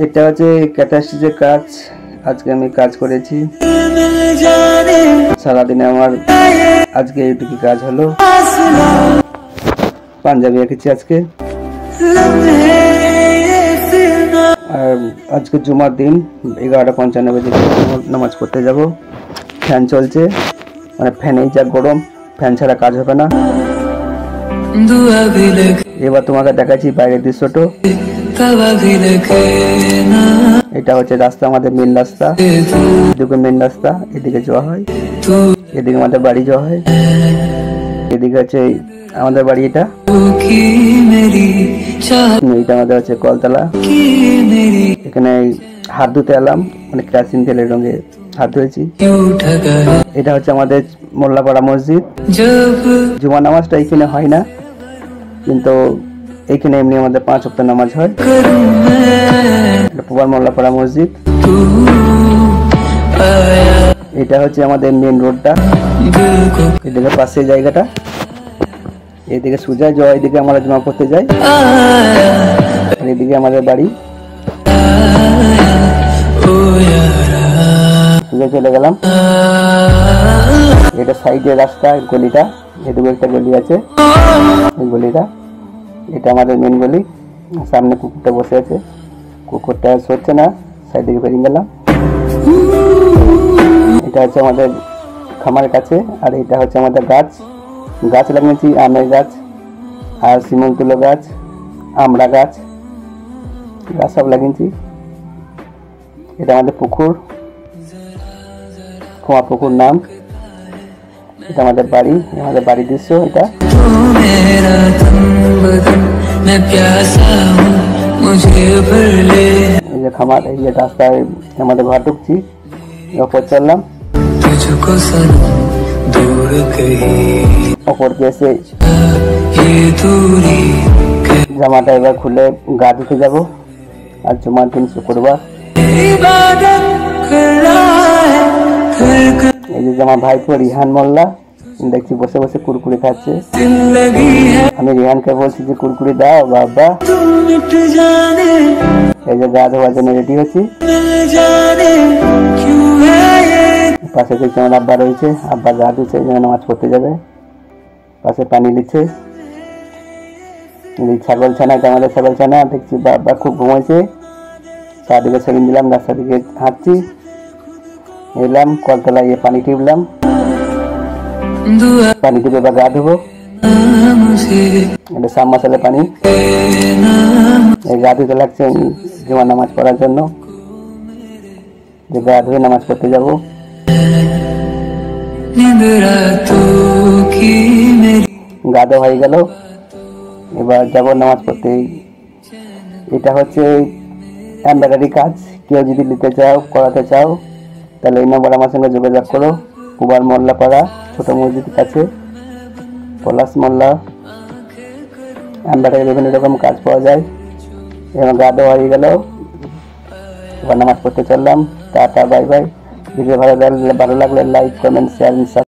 এটা হচ্ছে ক্যাটাস্ট্রিজের কাজ। আজকে আমি কাজ করেছি সারাদিনে, আমার আজকে এইটুকু কাজ হলো। পাঞ্জাবি এঁকেছি আজকে। আর আজকে জুমার দিন 11:55 বাজে নামাজ পড়তে যাব। ফ্যান চলছে, মানে ফ্যানেই যা গরম, ফ্যান ছাড়া কাজ হবে না। এবার তোমাকে দেখাচ্ছি বাইরের দৃশ্যটা। এটা হচ্ছে রাস্তা, আমাদের মেন রাস্তা। এদিকে মেন রাস্তা, এদিকে যাওয়া হয়, এদিকে আমাদের বাড়ি যাওয়া হয়। এদিকে হচ্ছে আমাদের বাড়ি, এটা আমাদের হচ্ছে কলতলা। এখানে হাত ধুতে এলাম, মানে কেরোসিন তেলের রঙে হাত ধুয়েছি। এটা হচ্ছে আমাদের মোল্লাপাড়া মসজিদ। জুমা নামাজটা এখানে হয় না, কিন্তু এইখানে এমনি আমাদের 5 ওয়াক্ত নামাজ হয়। পুবার মোল্লাপাড়া মসজিদ। এটা হচ্ছে আমাদের মেন রোডটা, এদিকে পাশে জায়গাটা। এদিকে সুজা যাওয়া, এদিকে আমরা জমা করতে যাই, আর এদিকে আমাদের বাড়ি। সুজা চলে গেলাম। এটা সাইডে রাস্তা, গলিটা, এদিকে একটা গলি আছে, এই গলিটা। এটা আমাদের মেন গলি। সামনে কুকুরটা বসে আছে, কুকুরটা সরছে না, সাইড দিকে বেরিয়ে গেলাম। এটা হচ্ছে আমাদের খামারের কাছে। আর এটা হচ্ছে আমাদের গাছ লাগিয়েছি, আমের গাছ আর শিমুলতুলো গাছ, আমড়া গাছ সব লাগিয়েছি। এটা আমাদের পুকুর, খোয়া পুকুর নাম। এটা আমাদের বাড়ি, আমাদের বাড়ির দৃশ্য। এটা এই যে খামার, এই যে রাস্তায় আমাদের ঘর ঢুকছি, ওপর চললাম। ওপর এসে জামাটা এবার খুলে গা ধুতে যাবো। আর জুমার দিন শুক্রবার। এই যে আমার ভাইপো রিহান মোল্লা, দেখছি বসে বসে কুরকুরি খাচ্ছে। আমি রিহানকে বলছি যে কুরকুরি দাও বাবা। এই যে গা ধোয়ার জন্য রেডি হচ্ছি। পাশে দেখছি আমার আব্বা রয়েছে, আব্বা গা ধুচ্ছে, যেন নামাজ পড়তে যাবে। পাশে পানি নিচ্ছে। ছাগল ছানা, এটা আমাদের ছাগল ছানা। দেখছি বাবা খুব ঘুমাইছে। চারদিকে সেদিন দিলাম, রাস্তার দিকে হাঁটছি। এলাম কলতলায়, পানি টিপলাম, পানি টিপে বা গা ধুবো। এটা সাবমার্শালের পানি। এই গা ধুতে লাগছে জুমা নামাজ পড়ার জন্য, যে গা ধুয়ে নামাজ পড়তে যাবো। গা ধোয়া হয়ে গেল, এবার যাবো নামাজ পড়তে। এটা হচ্ছে এমব্রয়ডারি কাজ। কেউ যদি নিতে চাও, করাতে চাও, তাহলে এই নম্বর আমার সঙ্গে যোগাযোগ করো। পুবার মোল্লাপাড়া ছোট মসজিদ কাছে, পলাশ মোল্লা। এমব্রয়ডারি বিভিন্ন রকম কাজ পাওয়া যায়। এবং গা ধোয়া হয়ে গেল, এবার নামাজ পড়তে চললাম। Tata, bye bye. ভিডিও ভালো লাগলে লাইক, কমেন্ট, শেয়ার।